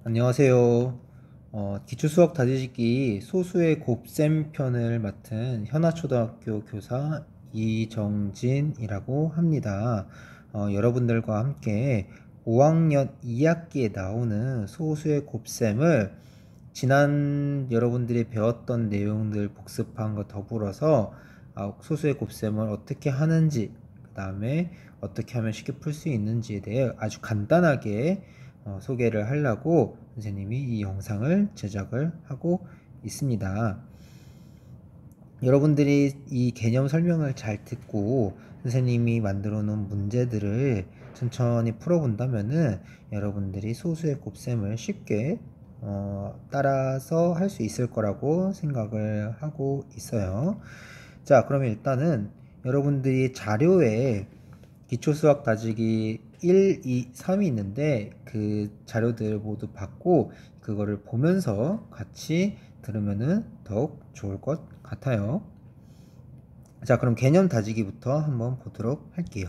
안녕하세요. 기초수학 다지기 소수의 곱셈 편을 맡은 현아초등학교 교사 이정진이라고 합니다. 여러분들과 함께 5학년 2학기에 나오는 소수의 곱셈을 지난 여러분들이 배웠던 내용들 복습한 것 더불어서 소수의 곱셈을 어떻게 하는지, 그 다음에 어떻게 하면 쉽게 풀 수 있는지에 대해 아주 간단하게 소개를 하려고 선생님이 이 영상을 제작을 하고 있습니다. 여러분들이 이 개념 설명을 잘 듣고 선생님이 만들어 놓은 문제들을 천천히 풀어본다면은 여러분들이 소수의 곱셈을 쉽게 따라서 할 수 있을 거라고 생각을 하고 있어요. 자, 그러면 일단은 여러분들이 자료에 기초수학 다지기 1, 2, 3이 있는데 그 자료들 모두 받고 그거를 보면서 같이 들으면은 더욱 좋을 것 같아요. 자, 그럼 개념 다지기부터 한번 보도록 할게요.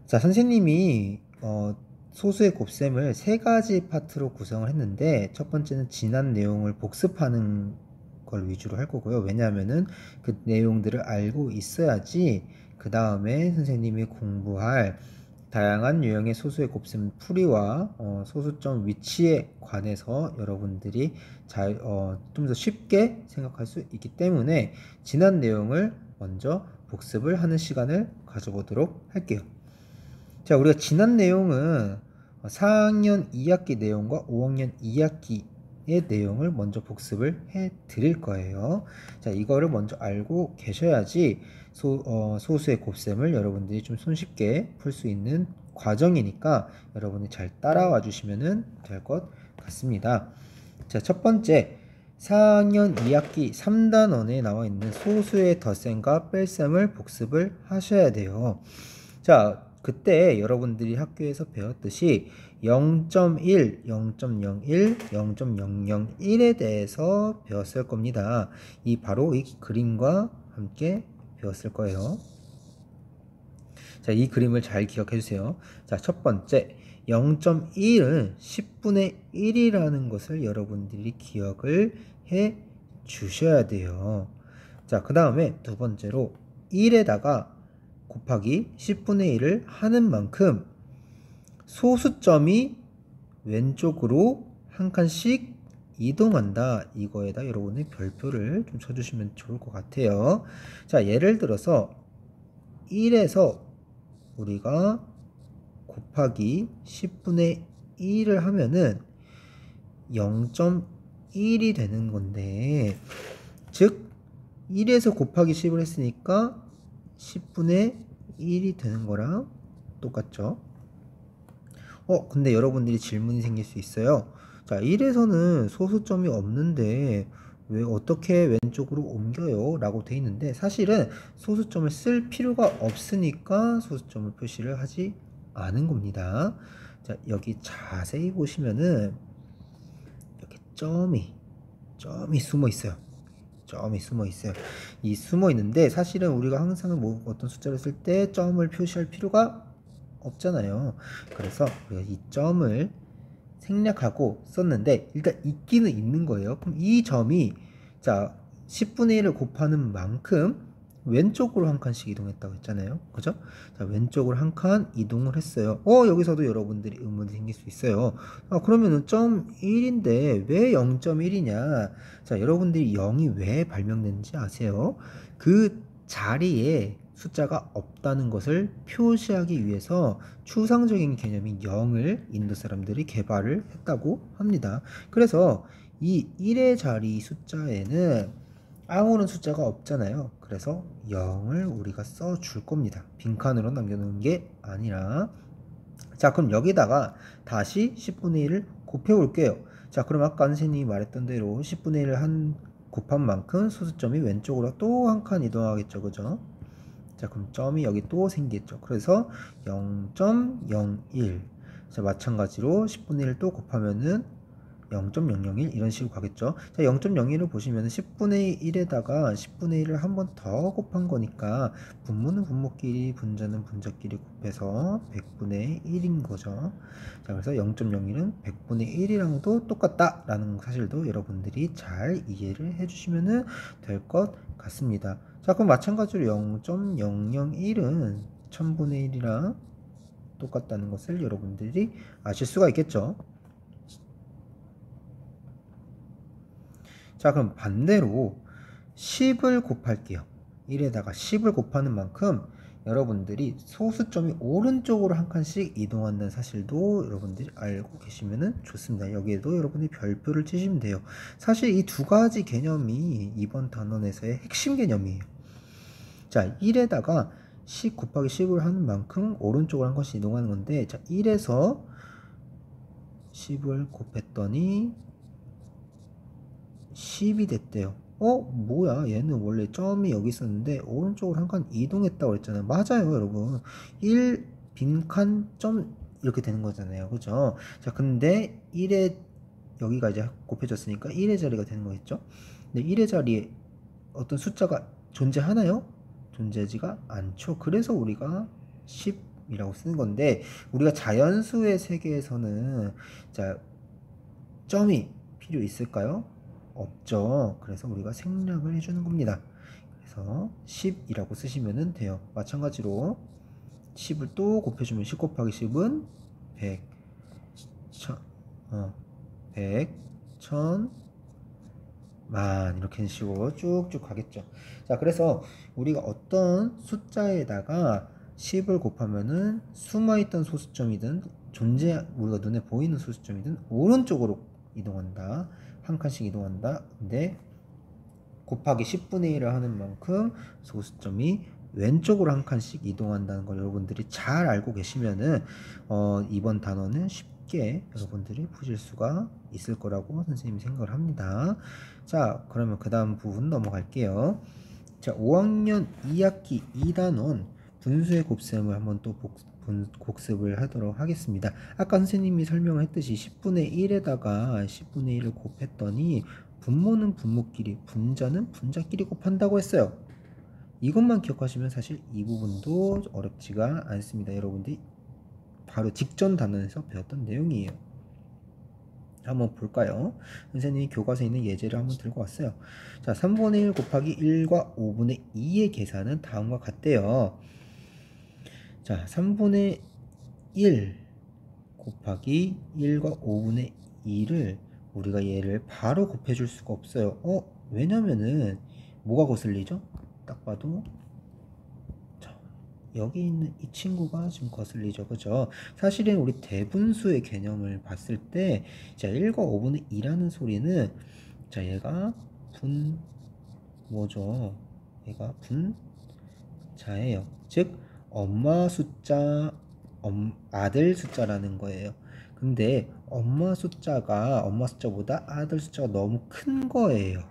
자, 선생님이 소수의 곱셈을 세 가지 파트로 구성을 했는데 첫 번째는 지난 내용을 복습하는 걸 위주로 할 거고요. 왜냐하면은 그 내용들을 알고 있어야지 그 다음에 선생님이 공부할 다양한 유형의 소수의 곱셈 풀이와 소수점 위치에 관해서 여러분들이 좀 더 쉽게 생각할 수 있기 때문에 지난 내용을 먼저 복습을 하는 시간을 가져보도록 할게요. 자, 우리가 지난 내용은 4학년 2학기 내용과 5학년 2학기의 내용을 먼저 복습을 해 드릴 거예요. 자, 이거를 먼저 알고 계셔야지 소수의 곱셈을 여러분들이 좀 손쉽게 풀 수 있는 과정이니까 여러분이 잘 따라와 주시면 될 것 같습니다. 자, 첫 번째 4학년 2학기 3단원에 나와 있는 소수의 덧셈과 뺄셈을 복습을 하셔야 돼요. 자, 그때 여러분들이 학교에서 배웠듯이 0.1, 0.01, 0.001에 대해서 배웠을 겁니다. 바로 이 그림과 함께 배웠을 거예요. 자, 이 그림을 잘 기억해 주세요. 자, 첫 번째 0.1은 10분의 1이라는 것을 여러분들이 기억을 해 주셔야 돼요. 자, 그 다음에 두 번째로 1에다가 곱하기 10분의 1을 하는 만큼 소수점이 왼쪽으로 한 칸씩 이동한다. 이거에다 여러분이 별표를 좀 쳐주시면 좋을 것 같아요. 자, 예를 들어서 1에서 우리가 곱하기 10분의 1을 하면은 0.1이 되는 건데, 즉 1에서 곱하기 10을 했으니까 10분의 1이 되는 거랑 똑같죠. 근데 여러분들이 질문이 생길 수 있어요. 자, 1에서는 소수점이 없는데 왜 어떻게 왼쪽으로 옮겨요? 라고 돼 있는데 사실은 소수점을 쓸 필요가 없으니까 소수점을 표시를 하지 않은 겁니다. 자, 여기 자세히 보시면은 이렇게 점이 숨어 있어요. 점이 숨어 있어요. 이 숨어 있는데 사실은 우리가 항상 뭐 어떤 숫자를 쓸 때 점을 표시할 필요가 없잖아요. 그래서 우리가 이 점을 생략하고 썼는데 일단 있기는 있는 거예요. 그럼 이 점이 자 10분의 1을 곱하는 만큼 왼쪽으로 한 칸씩 이동했다고 했잖아요. 그죠? 자, 왼쪽으로 한 칸 이동을 했어요. 여기서도 여러분들이 의문이 생길 수 있어요. 그러면은 점 1인데 왜 0.1이냐? 자, 여러분들이 0이 왜 발명됐는지 아세요? 그 자리에 숫자가 없다는 것을 표시하기 위해서 추상적인 개념인 0을 인도 사람들이 개발을 했다고 합니다. 그래서 이 1의 자리 숫자에는 아무런 숫자가 없잖아요. 그래서 0을 우리가 써줄 겁니다. 빈칸으로 남겨놓은 게 아니라. 자, 그럼 여기다가 다시 10분의 1을 곱해 볼게요. 자, 그럼 아까 선생님이 말했던 대로 10분의 1을 한 곱한 만큼 소수점이 왼쪽으로 또 한 칸 이동하겠죠. 그죠? 자, 그럼 점이 여기 또 생기겠죠. 그래서 0.01. 자, 마찬가지로 10분의 1 또 곱하면은 0.001 이런 식으로 가겠죠. 자, 0.01을 보시면 10분의 1에다가 10분의 1을 한 번 더 곱한 거니까 분모는 분모끼리 분자는 분자끼리 곱해서 100분의 1인 거죠. 자, 그래서 0.01은 100분의 1이랑도 똑같다라는 사실도 여러분들이 잘 이해를 해주시면 될 것 같습니다. 자, 그럼 마찬가지로 0.001은 1000분의 1이랑 똑같다는 것을 여러분들이 아실 수가 있겠죠. 자, 그럼 반대로 10을 곱할게요. 1에다가 10을 곱하는 만큼 여러분들이 소수점이 오른쪽으로 한 칸씩 이동한다는 사실도 여러분들이 알고 계시면 좋습니다. 여기에도 여러분이 별표를 치시면 돼요. 사실 이 두 가지 개념이 이번 단원에서의 핵심 개념이에요. 자, 1에다가 10 곱하기 10을 하는 만큼 오른쪽으로 한 칸씩 이동하는 건데, 자, 1에서 10을 곱했더니 10이 됐대요. 뭐야, 얘는 원래 점이 여기 있었는데 오른쪽으로 한 칸 이동했다고 했잖아요. 맞아요, 여러분. 1 빈칸 점 이렇게 되는 거잖아요, 그죠? 자, 근데 1에 여기가 이제 곱해졌으니까 1의 자리가 되는 거겠죠. 근데 1의 자리에 어떤 숫자가 존재하나요? 존재하지가 않죠. 그래서 우리가 10이라고 쓰는 건데, 우리가 자연수의 세계에서는 자, 점이 필요 있을까요? 없죠. 그래서 우리가 생략을 해주는 겁니다. 그래서 10이라고 쓰시면 돼요. 마찬가지로 10을 또 곱해주면 10 곱하기 10은 100, 100, 1000, 만 이렇게 식으로 쭉쭉 가겠죠. 자, 그래서 우리가 어떤 숫자에다가 10을 곱하면은 숨어있던 소수점이든 우리가 눈에 보이는 소수점이든 오른쪽으로 이동한다. 한 칸씩 이동한다. 근데 곱하기 10분의 1을 하는 만큼 소수점이 왼쪽으로 한 칸씩 이동한다는 걸 여러분들이 잘 알고 계시면은 이번 단원은 쉽게 여러분들이 푸실 수가 있을 거라고 선생님이 생각을 합니다. 자, 그러면 그 다음 부분 넘어갈게요. 자, 5학년 2학기 2단원 분수의 곱셈을 한번 또 복습을 하도록 하겠습니다. 아까 선생님이 설명을 했듯이 10분의 1에다가 10분의 1을 곱했더니 분모는 분모끼리, 분자는 분자끼리 곱한다고 했어요. 이것만 기억하시면 사실 이 부분도 어렵지가 않습니다. 여러분들이 바로 직전 단원에서 배웠던 내용이에요. 한번 볼까요? 선생님이 교과서에 있는 예제를 한번 들고 왔어요. 자, 3분의 1 곱하기 1과 5분의 2의 계산은 다음과 같대요. 자, 3분의 1 곱하기 1과 5분의 2를 우리가 얘를 바로 곱해줄 수가 없어요. 왜냐면은 뭐가 거슬리죠? 딱 봐도 자, 여기 있는 이 친구가 지금 거슬리죠. 그죠? 사실은 우리 대분수의 개념을 봤을 때 자, 1과 5분의 2라는 소리는 자, 얘가 뭐죠? 얘가 분자예요. 즉 엄마 숫자, 아들 숫자라는 거예요. 근데 엄마 숫자보다 아들 숫자가 너무 큰 거예요.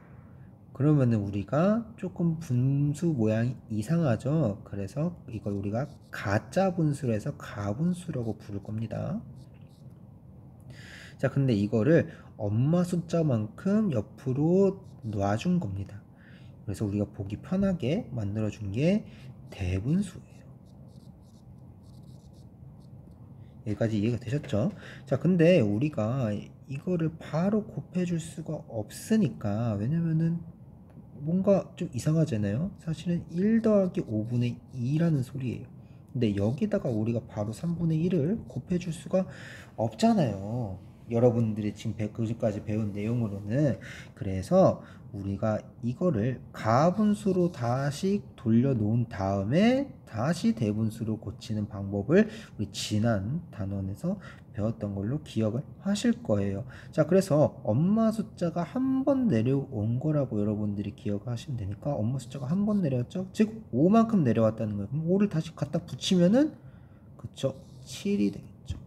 그러면은 우리가 조금 분수 모양이 이상하죠. 그래서 이걸 우리가 가짜 분수로 해서 가분수라고 부를 겁니다. 자, 근데 이거를 엄마 숫자만큼 옆으로 놔준 겁니다. 그래서 우리가 보기 편하게 만들어준 게 대분수예요. 여기까지 이해가 되셨죠? 자, 근데 우리가 이거를 바로 곱해줄 수가 없으니까, 왜냐면은 뭔가 좀 이상하잖아요. 사실은 1 더하기 5분의 2라는 소리예요. 근데 여기다가 우리가 바로 3분의 1을 곱해줄 수가 없잖아요. 여러분들이 지금 그까지 배운 내용으로는. 그래서 우리가 이거를 가분수로 다시 돌려놓은 다음에 다시 대분수로 고치는 방법을 우리 지난 단원에서 배웠던 걸로 기억을 하실 거예요. 자, 그래서 엄마 숫자가 한 번 내려온 거라고 여러분들이 기억하시면 되니까 엄마 숫자가 한 번 내려왔죠? 즉 5만큼 내려왔다는 거예요. 그럼 5를 다시 갖다 붙이면은 그쵸? 7이 되겠죠.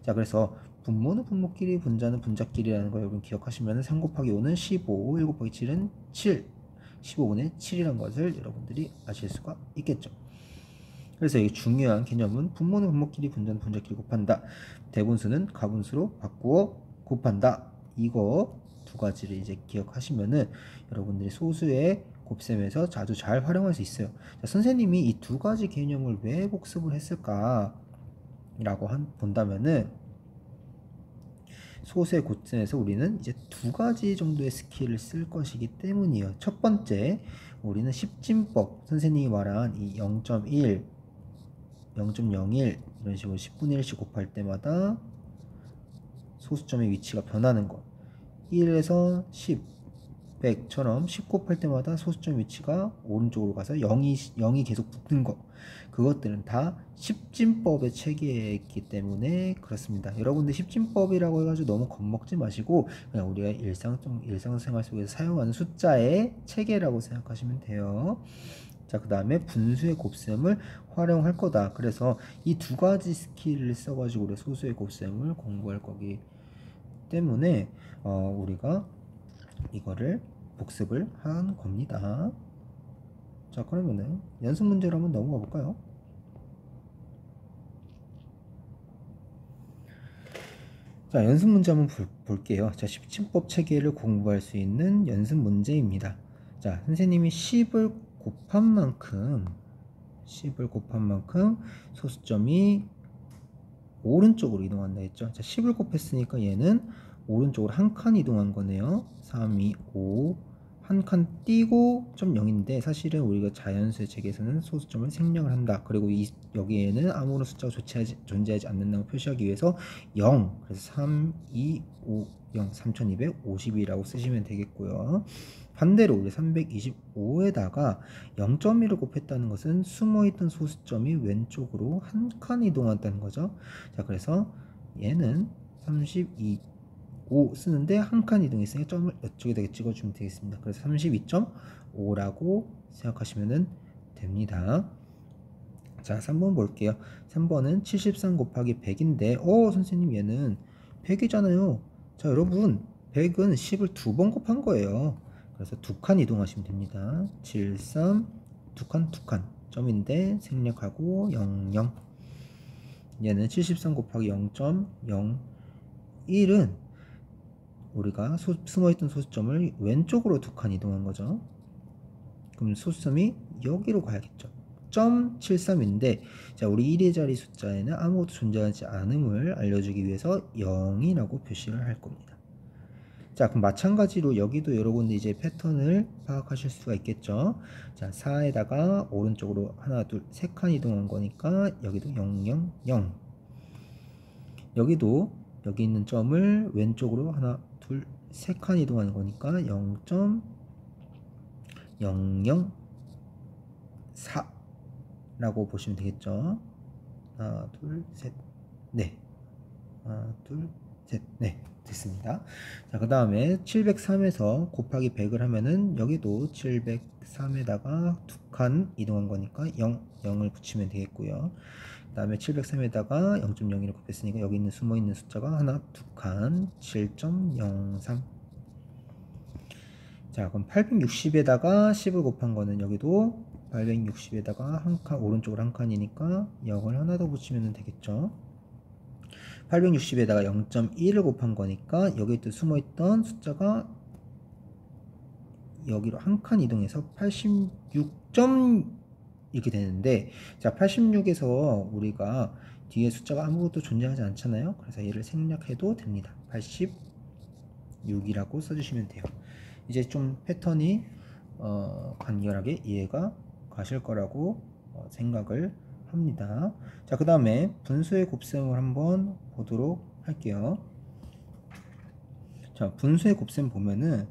자, 그래서 분모는 분모끼리, 분자는 분자끼리라는 걸 여러분 기억하시면 3 곱하기 5는 15, 1 곱하기 7은 7, 15분의 7이라는 것을 여러분들이 아실 수가 있겠죠. 그래서 이 중요한 개념은 분모는 분모끼리, 분자는 분자끼리 곱한다. 대분수는 가분수로 바꾸어 곱한다. 이거 두 가지를 이제 기억하시면은 여러분들이 소수의 곱셈에서 아주 잘 활용할 수 있어요. 자, 선생님이 이 두 가지 개념을 왜 복습을 했을까? 라고 본다면은 소수의 곱셈에서 우리는 이제 두 가지 정도의 스킬을 쓸 것이기 때문이에요. 첫 번째, 우리는 십진법, 선생님이 말한 이 0.1, 0.01 이런 식으로 10분의 1씩 곱할 때마다 소수점의 위치가 변하는 것. 1에서 10, 100처럼 10 곱할 때마다 소수점 위치가 오른쪽으로 가서 0이 계속 붙는 것. 그것들은 다 십진법의 체계에 있기 때문에 그렇습니다. 여러분들 십진법이라고 해가지고 너무 겁먹지 마시고 그냥 우리가 일상생활 속에서 사용하는 숫자의 체계라고 생각하시면 돼요. 자, 그 다음에 분수의 곱셈을 활용할 거다. 그래서 이 두 가지 스킬을 써가지고 우리 소수의 곱셈을 공부할 거기 때문에 우리가 이거를 복습을 한 겁니다. 자, 그러면은 연습 문제로 한번 넘어가 볼까요? 자, 연습 문제 한번 볼게요. 자, 십진법 체계를 공부할 수 있는 연습 문제입니다. 자, 선생님이 10을 곱한 만큼 소수점이 오른쪽으로 이동한다 했죠. 자, 10을 곱했으니까 얘는 오른쪽으로 한 칸 이동한 거네요. 3, 2, 5 한 칸 띄고 점 0인데 사실은 우리가 자연수의 체계에서는 소수점을 생략을 한다. 그리고 여기에는 아무런 숫자가 존재하지 않는다고 표시하기 위해서 0, 그래서 3, 2, 5, 0, 3250이라고 쓰시면 되겠고요. 반대로 우리 325에다가 0.1을 곱했다는 것은 숨어있던 소수점이 왼쪽으로 한 칸 이동한다는 거죠. 자, 그래서 얘는 32.5 쓰는데 한 칸 이동했으니까 점을 이쪽에다가 찍어주면 되겠습니다. 그래서 32.5라고 생각하시면 됩니다. 자, 3번 볼게요. 3번은 73 곱하기 100인데 선생님 얘는 100이잖아요. 자, 여러분 100은 10을 두 번 곱한 거예요. 그래서 두 칸 이동하시면 됩니다. 73 두 칸 점인데 생략하고 00. 얘는 73 곱하기 0.01은 우리가 숨어있던 소수점을 왼쪽으로 두 칸 이동한 거죠. 그럼 소수점이 여기로 가야겠죠. 0.73인데 자, 우리 1의 자리 숫자에는 아무것도 존재하지 않음을 알려주기 위해서 0이라고 표시를 할 겁니다. 자, 그럼 마찬가지로 여기도 여러분들 이제 패턴을 파악하실 수가 있겠죠. 자, 4에다가 오른쪽으로 하나, 둘, 세 칸 이동한 거니까 여기도 0, 0, 0. 여기도 여기 있는 점을 왼쪽으로 하나, 둘, 세 칸 이동하는 거니까 0.004라고 보시면 되겠죠. 하나, 둘, 셋, 네. 하나, 둘, 셋, 네. 됐습니다. 자, 그 다음에 703에서 곱하기 100을 하면은 여기도 703에다가 두 칸 이동한 거니까 0을 붙이면 되겠고요. 그 다음에 703에다가 0.01을 곱했으니까 여기 있는 숨어있는 숫자가 하나, 두 칸, 7.03. 자, 그럼 860에다가 10을 곱한 거는 여기도 860에다가 한 칸, 오른쪽으로 한 칸이니까 0을 하나 더 붙이면 되겠죠. 860에다가 0.1을 곱한 거니까 여기 또 숨어있던 숫자가 여기로 한 칸 이동해서 86점 이렇게 되는데, 자, 86에서 우리가 뒤에 숫자가 아무것도 존재하지 않잖아요. 그래서 얘를 생략해도 됩니다. 86이라고 써주시면 돼요. 이제 좀 패턴이 간결하게 이해가 가실 거라고 생각을 합니다. 자, 그 다음에 분수의 곱셈을 한번 보도록 할게요. 자, 분수의 곱셈 보면은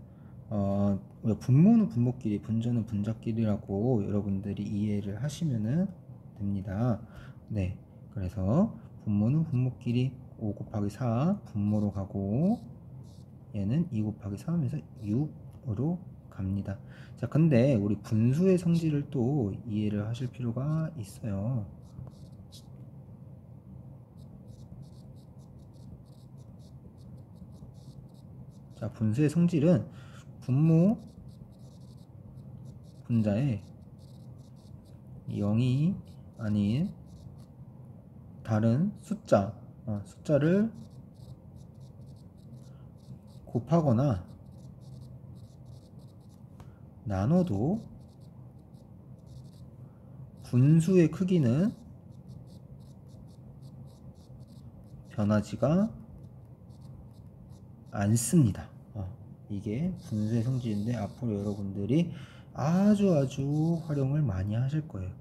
우리가 분모는 분모끼리, 분자는 분자끼리라고 여러분들이 이해를 하시면은 됩니다. 네, 그래서 분모는 분모끼리 5 곱하기 4 분모로 가고 얘는 2 곱하기 3에서 6으로 갑니다. 자, 근데 우리 분수의 성질을 또 이해를 하실 필요가 있어요. 자, 분수의 성질은 분모 분자에 0이 아닌 다른 숫자를 곱하거나 나눠도 분수의 크기는 변하지가 않습니다. 이게 분수의 성질인데 앞으로 여러분들이 아주 활용을 많이 하실 거예요.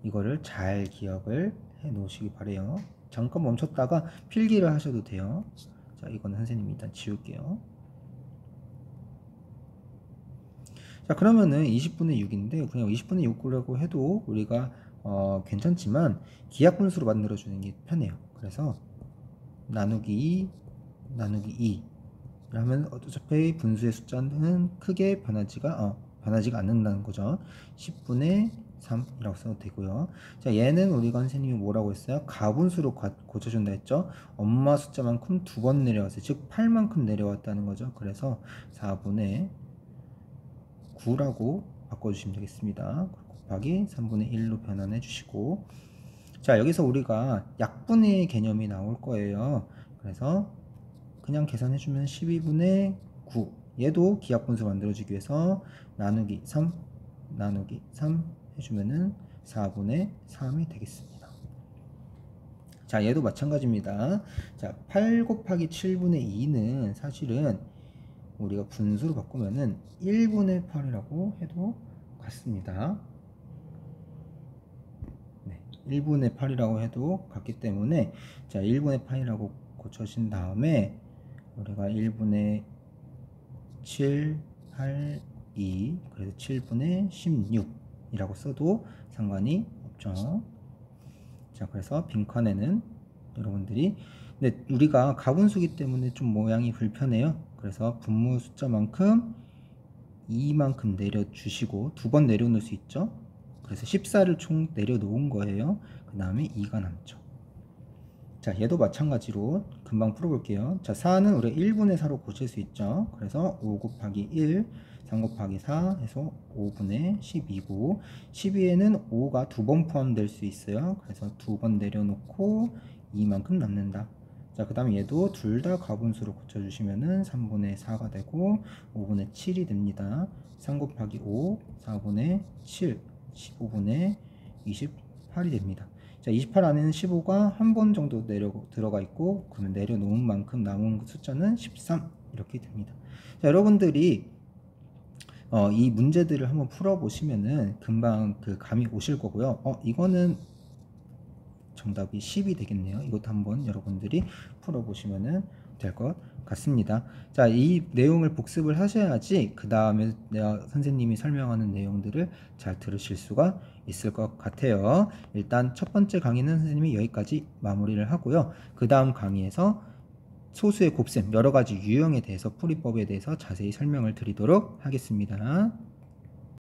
이거를 잘 기억을 해 놓으시기 바래요. 잠깐 멈췄다가 필기를 하셔도 돼요. 자, 이거는 선생님이 일단 지울게요. 자, 그러면은 20분의 6인데 그냥 20분의 6이라고 해도 우리가 괜찮지만 기하분수로 만들어주는 게 편해요. 그래서 나누기 2 그러면 어차피 분수의 숫자는 크게 변하지가 않는다는 거죠. 10분의 3이라고 써도 되고요. 자, 얘는 우리가 선생님이 뭐라고 했어요? 가분수로 고쳐준다 했죠. 엄마 숫자만큼 2번 내려왔어요. 즉 8만큼 내려왔다는 거죠. 그래서 4분의 9라고 바꿔주시면 되겠습니다. 곱하기 3분의 1로 변환해 주시고, 자, 여기서 우리가 약분의 개념이 나올 거예요. 그래서 그냥 계산해주면 12분의 9, 얘도 기하분수 만들어주기 위해서 나누기 3 해주면은 4분의 3이 되겠습니다. 자, 얘도 마찬가지입니다. 자, 8 곱하기 7분의 2는 사실은 우리가 분수로 바꾸면은 1분의 8이라고 해도 같습니다. 네, 1분의 8이라고 해도 같기 때문에, 자, 1분의 8이라고 고쳐진 다음에 우리가 1분의 7, 8, 2, 그래서 7분의 16이라고 써도 상관이 없죠. 자, 그래서 빈칸에는 여러분들이, 근데 우리가 가분수기 때문에 좀 모양이 불편해요. 그래서 분모 숫자만큼 2만큼 내려주시고 2번 내려놓을 수 있죠. 그래서 14를 총 내려놓은 거예요. 그 다음에 2가 남죠. 자, 얘도 마찬가지로 금방 풀어볼게요. 자, 4는 우리가 1분의 4로 고칠 수 있죠. 그래서 5 곱하기 1, 3 곱하기 4 해서 5분의 12고, 12에는 5가 2번 포함될 수 있어요. 그래서 2번 내려놓고 2만큼 남는다. 자, 그 다음에 얘도 둘 다 가분수로 고쳐주시면은 3분의 4가 되고 5분의 7이 됩니다. 3 곱하기 5, 4분의 7, 15분의 28이 됩니다. 자, 28 안에는 15가 한 번 정도 들어가 있고, 그러면 내려놓은 만큼 남은 숫자는 13 이렇게 됩니다. 자, 여러분들이 이 문제들을 한번 풀어보시면은 금방 그 감이 오실 거고요. 이거는 정답이 10이 되겠네요. 이것도 한번 여러분들이 풀어보시면은 될 것 같습니다. 자, 이 내용을 복습을 하셔야지 그 다음에 내가 선생님이 설명하는 내용들을 잘 들으실 수가 있을 것 같아요. 일단 첫 번째 강의는 선생님이 여기까지 마무리를 하고요. 그 다음 강의에서 소수의 곱셈 여러 가지 유형에 대해서 풀이법에 대해서 자세히 설명을 드리도록 하겠습니다.